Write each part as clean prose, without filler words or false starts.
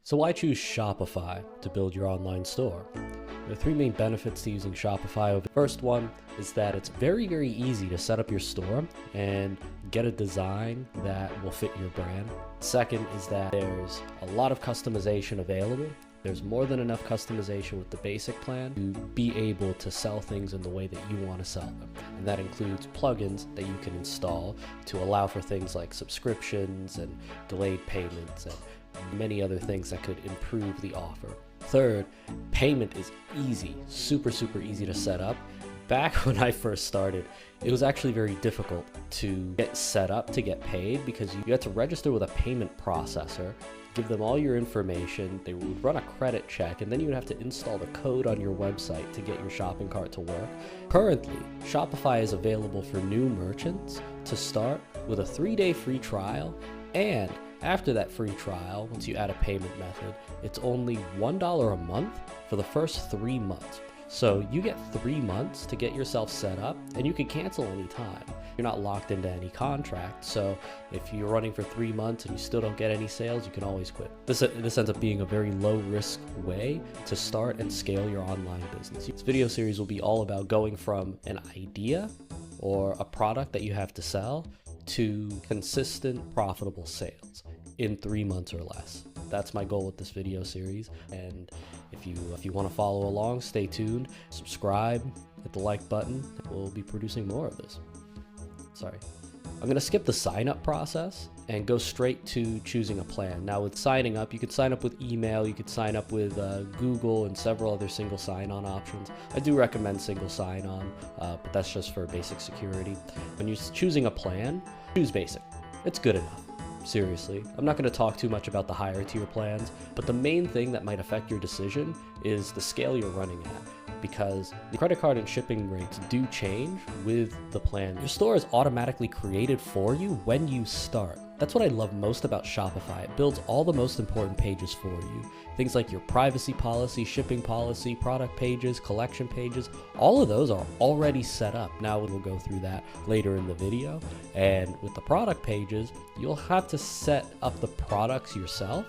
So why choose Shopify to build your online store? There are three main benefits to using Shopify. The first one is that it's very, very easy to set up your store and get a design that will fit your brand. Second is that there's a lot of customization available. There's more than enough customization with the basic plan to be able to sell things in the way that you want to sell them. And that includes plugins that you can install to allow for things like subscriptions and delayed payments and many other things that could improve the offer. Third, payment is easy, super easy to set up. Back when I first started, it was actually very difficult to get set up to get paid because you had to register with a payment processor, give them all your information, they would run a credit check, and then you would have to install the code on your website to get your shopping cart to work. Currently, Shopify is available for new merchants to start with a 3-day free trial, and after that free trial, once you add a payment method, it's only $1 a month for the first 3 months. So you get 3 months to get yourself set up, and you can cancel anytime. You're not locked into any contract, so if you're running for 3 months and you still don't get any sales, you can always quit. This ends up being a very low-risk way to start and scale your online business. This video series will be all about going from an idea or a product that you have to sell to consistent, profitable sales in 3 months or less. That's my goal with this video series. And if you want to follow along, stay tuned, subscribe, hit the like button. We'll be producing more of this. Sorry. I'm going to skip the sign up process and go straight to choosing a plan. Now with signing up, you could sign up with email, you could sign up with Google and several other single sign-on options. I do recommend single sign-on, but that's just for basic security. When you're choosing a plan, choose basic. It's good enough. Seriously, I'm not going to talk too much about the higher tier plans, but the main thing that might affect your decision is the scale you're running at, because the credit card and shipping rates do change with the plan. Your store is automatically created for you when you start. That's what I love most about Shopify. It builds all the most important pages for you. Things like your privacy policy, shipping policy, product pages, collection pages, all of those are already set up. Now we'll go through that later in the video. And with the product pages, you'll have to set up the products yourself,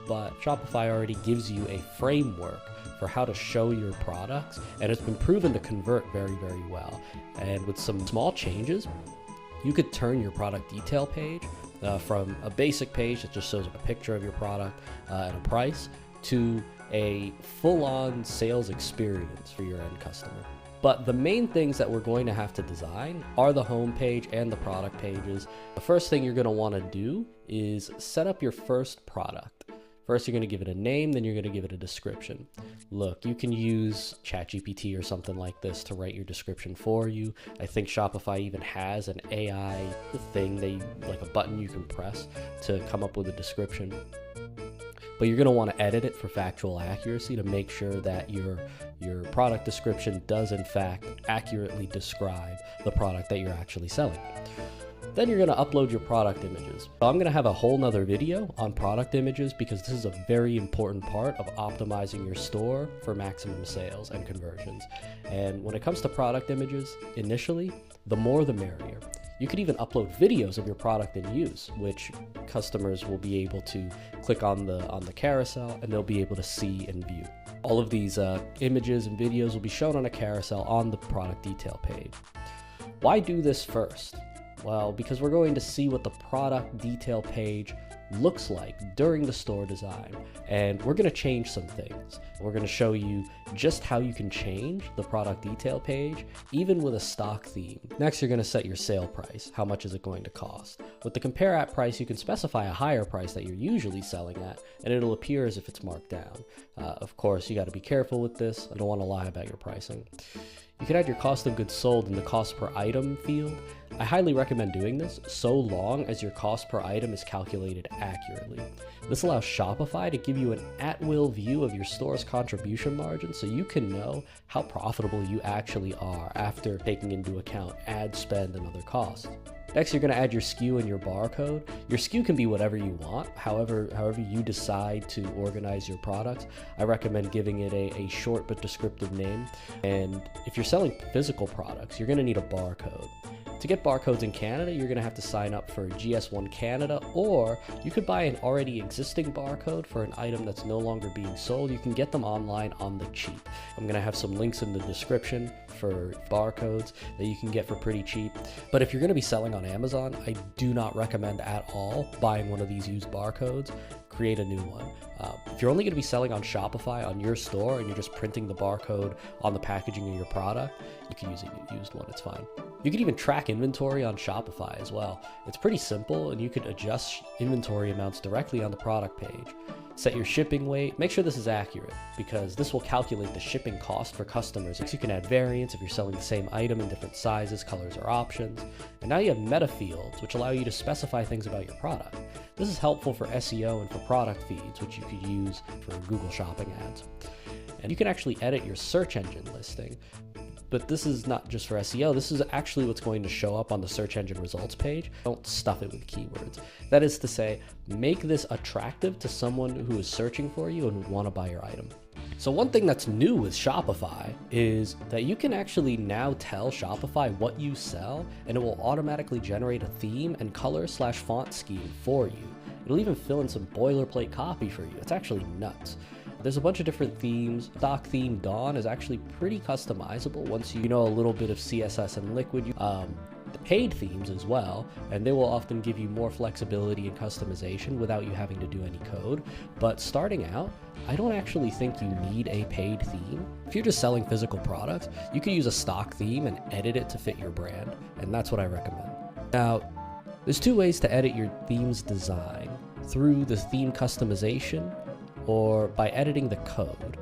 but Shopify already gives you a framework for how to show your products, and it's been proven to convert very well. And with some small changes, you could turn your product detail page from a basic page that just shows a picture of your product and a price to a full-on sales experience for your end customer. But the main things that we're going to have to design are the home page and the product pages. The first thing you're going to want to do is set up your first product. First, you're going to give it a name, then you're going to give it a description. Look, you can use ChatGPT or something like this to write your description for you. I think Shopify even has an AI thing, like a button you can press to come up with a description. But you're going to want to edit it for factual accuracy to make sure that your product description does in fact accurately describe the product that you're actually selling. Then you're going to upload your product images. So I'm going to have a whole nother video on product images because this is a very important part of optimizing your store for maximum sales and conversions. And when it comes to product images, initially, the more the merrier. You could even upload videos of your product in use, which customers will be able to click on the carousel and they'll be able to see and view. All of these images and videos will be shown on a carousel on the product detail page. Why do this first? Well, because we're going to see what the product detail page looks like during the store design, and we're going to change some things. We're going to show you just how you can change the product detail page, even with a stock theme. Next, you're going to set your sale price. How much is it going to cost? With the compare at price, you can specify a higher price that you're usually selling at, and it'll appear as if it's marked down. Of course, you got to be careful with this. I don't want to lie about your pricing. You can add your cost of goods sold in the cost per item field. I highly recommend doing this so long as your cost per item is calculated accurately. This allows Shopify to give you an at-will view of your store's contribution margin so you can know how profitable you actually are after taking into account ad spend and other costs. Next, you're going to add your SKU and your barcode. Your SKU can be whatever you want, however you decide to organize your products. I recommend giving it a short but descriptive name. And if you're selling physical products, you're going to need a barcode. To get barcodes in Canada, you're going to have to sign up for GS1 Canada, or you could buy an already existing barcode for an item that's no longer being sold. You can get them online on the cheap. I'm going to have some links in the description for barcodes that you can get for pretty cheap. But if you're going to be selling on Amazon, I do not recommend at all buying one of these used barcodes. Create a new one. If you're only going to be selling on Shopify on your store and you're just printing the barcode on the packaging of your product, you can use a used one, it's fine. You can even track inventory on Shopify as well. It's pretty simple, and you can adjust inventory amounts directly on the product page. Set your shipping weight. Make sure this is accurate, because this will calculate the shipping cost for customers. You can add variants if you're selling the same item in different sizes, colors, or options. And now you have meta fields, which allow you to specify things about your product. This is helpful for SEO and for product feeds, which you could use for Google Shopping ads. And you can actually edit your search engine listing. But this is not just for SEO, this is actually what's going to show up on the search engine results page. Don't stuff it with keywords. That is to say, make this attractive to someone who is searching for you and would want to buy your item. So one thing that's new with Shopify is that you can actually now tell Shopify what you sell, and it will automatically generate a theme and color/font scheme for you. It'll even fill in some boilerplate copy for you. It's actually nuts. There's a bunch of different themes. Stock theme Dawn is actually pretty customizable once you know a little bit of CSS and Liquid. The paid themes as well, and they will often give you more flexibility and customization without you having to do any code. But starting out, I don't actually think you need a paid theme. If you're just selling physical products, you can use a stock theme and edit it to fit your brand, and that's what I recommend. Now, there's two ways to edit your theme's design: through the theme customization or by editing the code.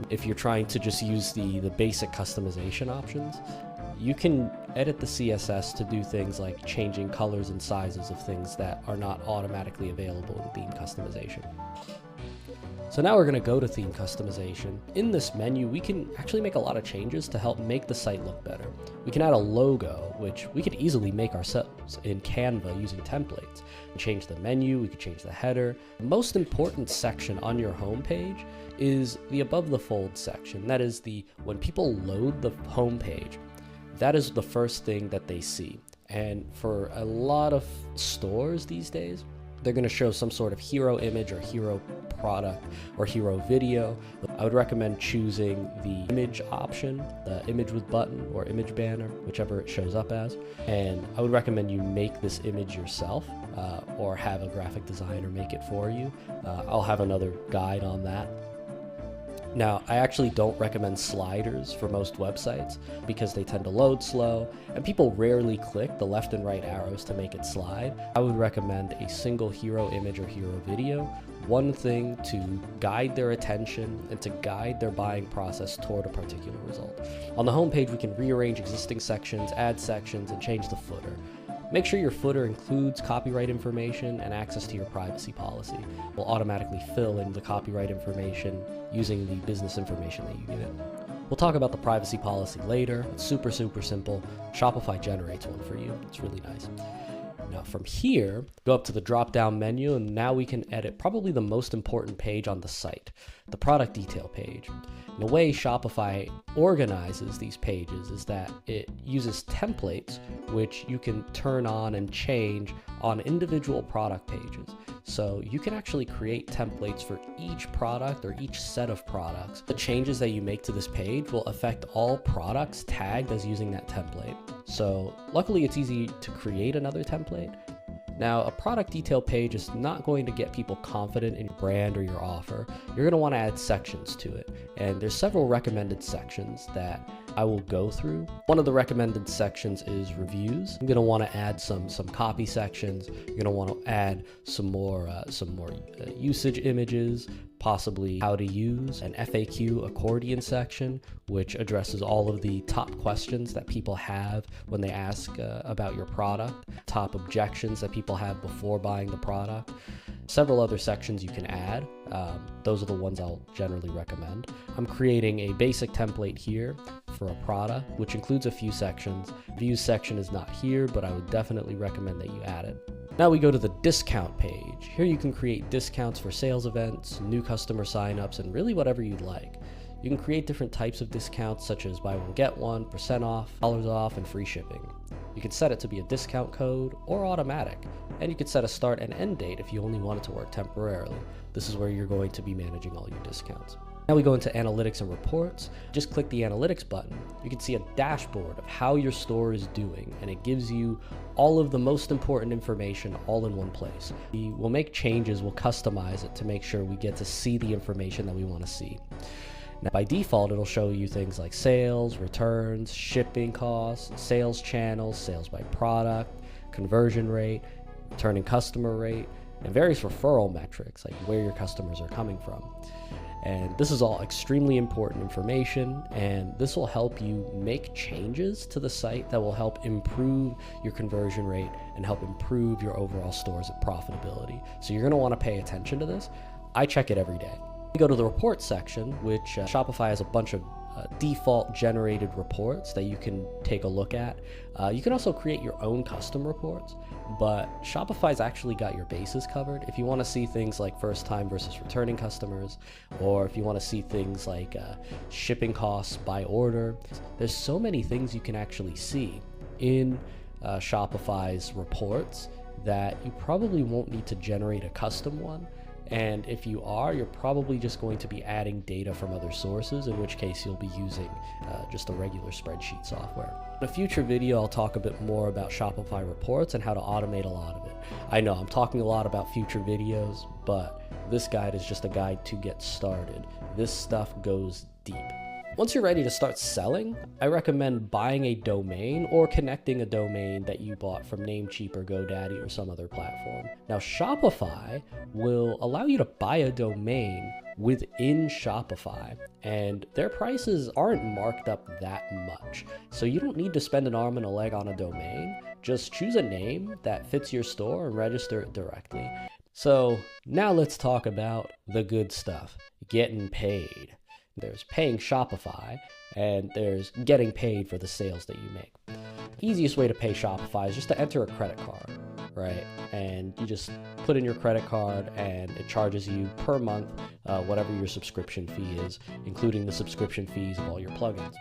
If you're trying to just use the basic customization options, you can edit the CSS to do things like changing colors and sizes of things that are not automatically available in theme customization. So now we're going to go to theme customization. In this menu, we can actually make a lot of changes to help make the site look better. We can add a logo, which we could easily make ourselves in Canva using templates. Change the menu, we could change the header. The most important section on your homepage is the above the fold section. That is when people load the homepage, that is the first thing that they see. And for a lot of stores these days, they're going to show some sort of hero image or hero product or hero video. I would recommend choosing the image option, the image with button or image banner, whichever it shows up as. And I would recommend you make this image yourself or have a graphic designer make it for you. I'll have another guide on that. Now, I actually don't recommend sliders for most websites because they tend to load slow and people rarely click the left and right arrows to make it slide. I would recommend a single hero image or hero video, one thing to guide their attention and to guide their buying process toward a particular result. On the homepage, we can rearrange existing sections, add sections, and change the footer. Make sure your footer includes copyright information and access to your privacy policy. We'll automatically fill in the copyright information using the business information that you give it. We'll talk about the privacy policy later. It's super simple. Shopify generates one for you. It's really nice. Now from here, go up to the drop-down menu, and now we can edit probably the most important page on the site, the product detail page. And the way Shopify organizes these pages is that it uses templates, which you can turn on and change on individual product pages. So you can actually create templates for each product or each set of products. The changes that you make to this page will affect all products tagged as using that template. So luckily it's easy to create another template. Now, a product detail page is not going to get people confident in your brand or your offer. You're going to want to add sections to it. And there's several recommended sections that I will go through. One of the recommended sections is reviews. I'm going to want to add some copy sections. You're going to want to add some more usage images, possibly how to use an FAQ accordion section, which addresses all of the top questions that people have when they ask about your product, top objections that people have before buying the product. Several other sections you can add. Those are the ones I'll generally recommend. I'm creating a basic template here for a product, which includes a few sections. Views section is not here, but I would definitely recommend that you add it. Now we go to the discount page. Here you can create discounts for sales events, new customer signups, and really whatever you'd like. You can create different types of discounts such as buy one get one, % off, dollars off, and free shipping. You can set it to be a discount code or automatic, and you can set a start and end date if you only want it to work temporarily. This is where you're going to be managing all your discounts. Now we go into analytics and reports. Just click the analytics button. You can see a dashboard of how your store is doing, and it gives you all of the most important information all in one place. We'll make changes, we'll customize it to make sure we get to see the information that we want to see. Now, by default, it'll show you things like sales, returns, shipping costs, sales channels, sales by product, conversion rate, returning customer rate, and various referral metrics like where your customers are coming from. And this is all extremely important information, and this will help you make changes to the site that will help improve your conversion rate and help improve your overall store's profitability. So you're going to want to pay attention to this. I check it every day. We go to the report section, which Shopify has a bunch of default generated reports that you can take a look at. You can also create your own custom reports, but Shopify's actually got your bases covered. If you want to see things like first time versus returning customers, or if you want to see things like shipping costs by order, there's so many things you can actually see in Shopify's reports that you probably won't need to generate a custom one. And if you are, you're probably just going to be adding data from other sources, in which case you'll be using just a regular spreadsheet software. In a future video, I'll talk a bit more about Shopify reports and how to automate a lot of it. I know I'm talking a lot about future videos, but this guide is just a guide to get started. This stuff goes deep. Once you're ready to start selling, I recommend buying a domain or connecting a domain that you bought from Namecheap or GoDaddy or some other platform. Now, Shopify will allow you to buy a domain within Shopify, and their prices aren't marked up that much. So you don't need to spend an arm and a leg on a domain. Just choose a name that fits your store and register it directly. So now let's talk about the good stuff, getting paid. There's paying Shopify, and there's getting paid for the sales that you make. Easiest way to pay Shopify is just to enter a credit card, right? And you just put in your credit card, and it charges you per month whatever your subscription fee is, including the subscription fees of all your plugins.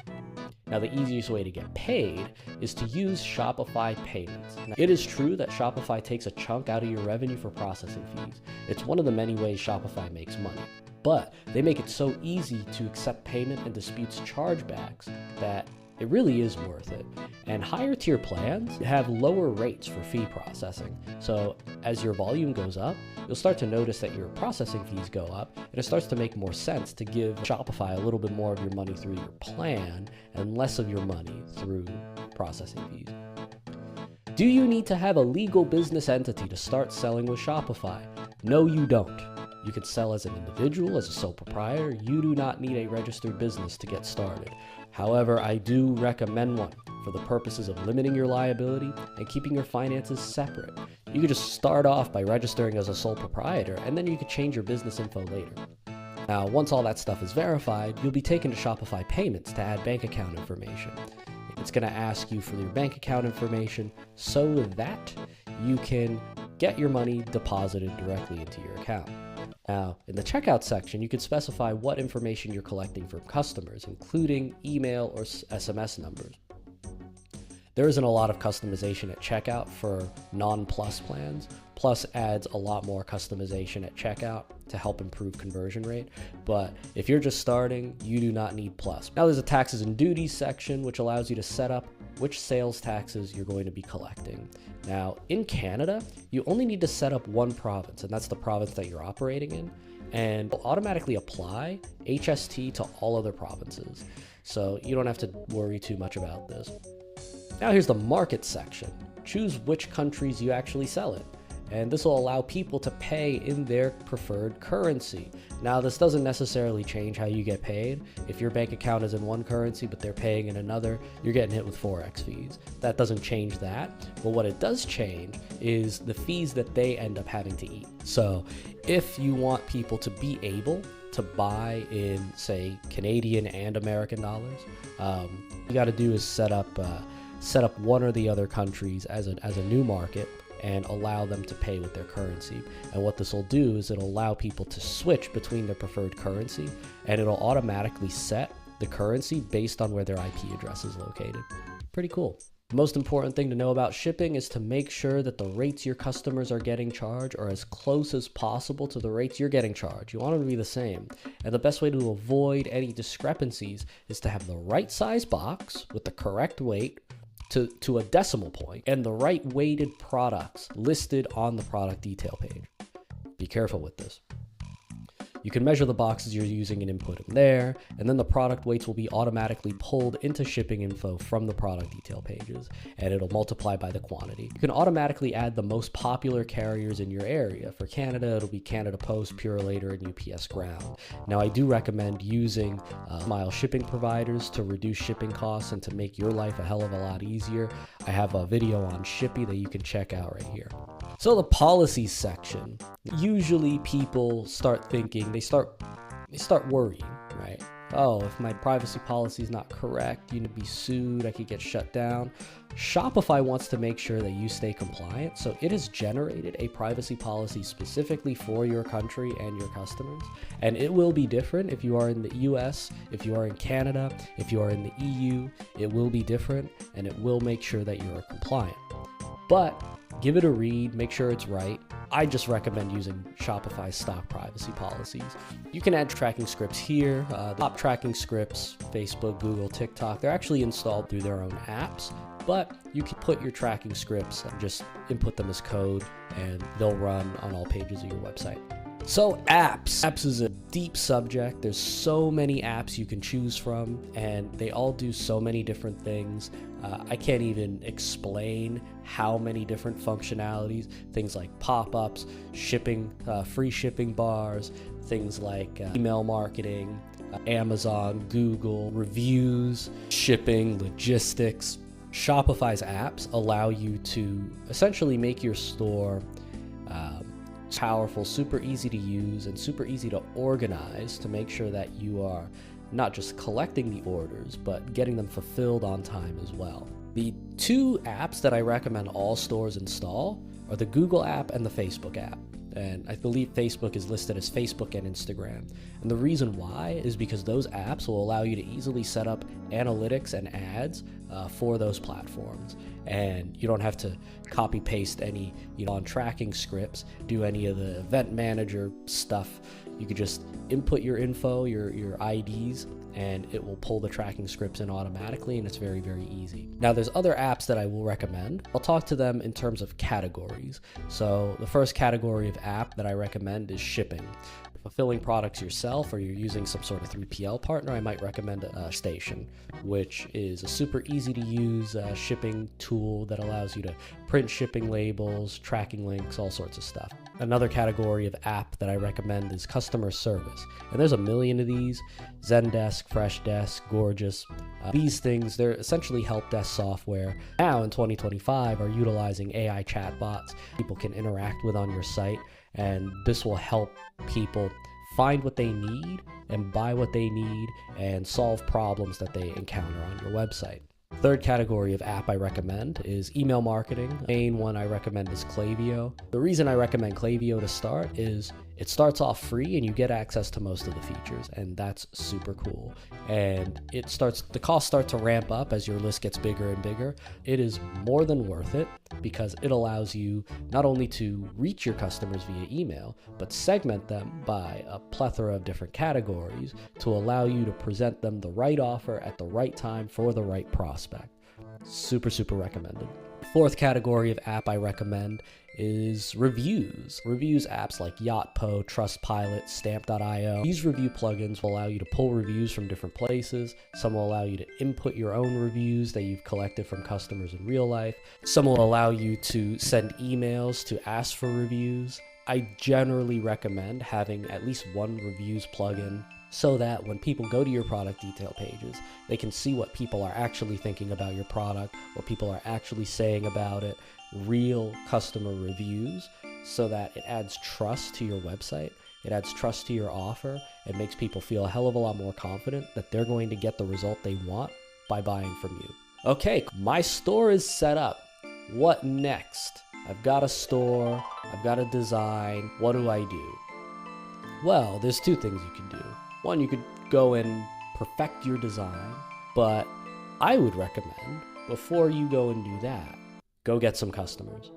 Now, the easiest way to get paid is to use Shopify payments. Now, it is true that Shopify takes a chunk out of your revenue for processing fees. It's one of the many ways Shopify makes money. But they make it so easy to accept payment and disputes chargebacks that it really is worth it. And higher tier plans have lower rates for fee processing. So as your volume goes up, you'll start to notice that your processing fees go up, and it starts to make more sense to give Shopify a little bit more of your money through your plan and less of your money through processing fees. Do you need to have a legal business entity to start selling with Shopify? No, you don't. You can sell as an individual, as a sole proprietor. You do not need a registered business to get started. However, I do recommend one for the purposes of limiting your liability and keeping your finances separate. You could just start off by registering as a sole proprietor, and then you could change your business info later. Now, once all that stuff is verified, you'll be taken to Shopify Payments to add bank account information. It's going to ask you for your bank account information so that you can get your money deposited directly into your account. Now, in the checkout section, you can specify what information you're collecting from customers, including email or SMS numbers. There isn't a lot of customization at checkout for non-Plus plans. Plus adds a lot more customization at checkout to help improve conversion rate. But if you're just starting, you do not need Plus. Now there's a taxes and duties section, which allows you to set up which sales taxes you're going to be collecting. Now, in Canada, you only need to set up one province, and that's the province that you're operating in, and will automatically apply HST to all other provinces. So you don't have to worry too much about this. Now here's the market section. Choose which countries you actually sell in, and this will allow people to pay in their preferred currency. Now, this doesn't necessarily change how you get paid. If your bank account is in one currency, but they're paying in another, you're getting hit with Forex fees. That doesn't change that. But what it does change is the fees that they end up having to eat. So if you want people to be able to buy in, say, Canadian and American dollars, you got to do is set up one or the other countries as a new market, and allow them to pay with their currency. And what this will do is it'll allow people to switch between their preferred currency, and it'll automatically set the currency based on where their IP address is located. Pretty cool. The most important thing to know about shipping is to make sure that the rates your customers are getting charged are as close as possible to the rates you're getting charged. You want them to be the same. And the best way to avoid any discrepancies is to have the right size box with the correct weight to a decimal point and the right weighted products listed on the product detail page. Be careful with this. You can measure the boxes you're using and input them there, and then the product weights will be automatically pulled into shipping info from the product detail pages, and it'll multiply by the quantity. You can automatically add the most popular carriers in your area. For Canada, it'll be Canada Post, Purolator, and UPS Ground. Now, I do recommend using mile shipping providers to reduce shipping costs and to make your life a hell of a lot easier. I have a video on Shippy that you can check out right here. So the policies section, usually people start thinking, they start worrying, right? Oh, if my privacy policy is not correct, you need to be sued, I could get shut down. Shopify wants to make sure that you stay compliant, so it has generated a privacy policy specifically for your country and your customers. And it will be different if you are in the US, if you are in Canada, if you are in the EU, it will be different, and it will make sure that you are compliant. But give it a read, make sure it's right. I just recommend using Shopify's stock privacy policies. You can add tracking scripts here. The top tracking scripts, Facebook, Google, TikTok, they're actually installed through their own apps, but you can put your tracking scripts and just input them as code and they'll run on all pages of your website. So apps. Apps is a deep subject. There's so many apps you can choose from, and they all do so many different things. I can't even explain how many different functionalities, things like pop-ups, shipping, free shipping bars, things like email marketing, Amazon, Google, reviews, shipping, logistics. Shopify's apps allow you to essentially make your store powerful, super easy to use, and super easy to organize to make sure that you are not just collecting the orders, but getting them fulfilled on time as well. The two apps that I recommend all stores install are the Google app and the Facebook app. And I believe Facebook is listed as Facebook and Instagram. And the reason why is because those apps will allow you to easily set up analytics and ads for those platforms. And you don't have to copy paste any, on tracking scripts, do any of the event manager stuff. You could just input your info, your IDs, and it will pull the tracking scripts in automatically, and it's very, very easy. Now, there's other apps that I will recommend. I'll talk to them in terms of categories. So the first category of app that I recommend is shipping. Fulfilling products yourself, or you're using some sort of 3PL partner, I might recommend Station, which is a super easy to use shipping tool that allows you to print shipping labels, tracking links, all sorts of stuff. Another category of app that I recommend is customer service. And there's a million of these: Zendesk, Freshdesk, Gorgeous. These things, they're essentially help desk software. Now in 2025 are utilizing AI chatbots people can interact with on your site. And this will help people find what they need and buy what they need and solve problems that they encounter on your website. Third category of app I recommend is email marketing. The main one I recommend is Klaviyo. The reason I recommend Klaviyo to start is it starts off free and you get access to most of the features, and that's super cool. And the costs start to ramp up as your list gets bigger and bigger. It is more than worth it because it allows you not only to reach your customers via email, but segment them by a plethora of different categories to allow you to present them the right offer at the right time for the right prospect. Super, super recommended. Fourth category of app I recommend is reviews. Reviews apps like Yotpo, Trustpilot, Stamp.io. These review plugins will allow you to pull reviews from different places. Some will allow you to input your own reviews that you've collected from customers in real life. Some will allow you to send emails to ask for reviews. I generally recommend having at least one reviews plugin so that when people go to your product detail pages, they can see what people are actually thinking about your product, what people are actually saying about it, real customer reviews, so that it adds trust to your website, it adds trust to your offer, it makes people feel a hell of a lot more confident that they're going to get the result they want by buying from you. Okay, my store is set up. What next? I've got a store, I've got a design, what do I do? Well, there's two things you can do. One, you could go and perfect your design, but I would recommend, before you go and do that, go get some customers.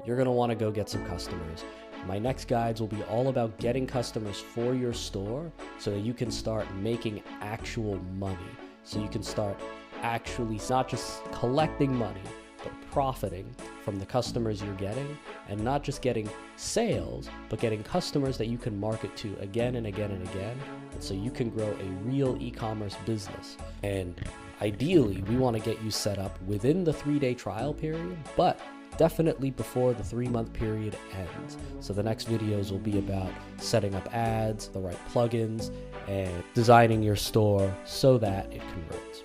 You're going to want to go get some customers. My next guides will be all about getting customers for your store so that you can start making actual money. So you can start actually not just collecting money, but profiting from the customers you're getting, and not just getting sales, but getting customers that you can market to again and again and again. And so you can grow a real e-commerce business. And ideally, we want to get you set up within the 3-day trial period, but definitely before the 3-month period ends. So the next videos will be about setting up ads, the right plugins, and designing your store so that it converts.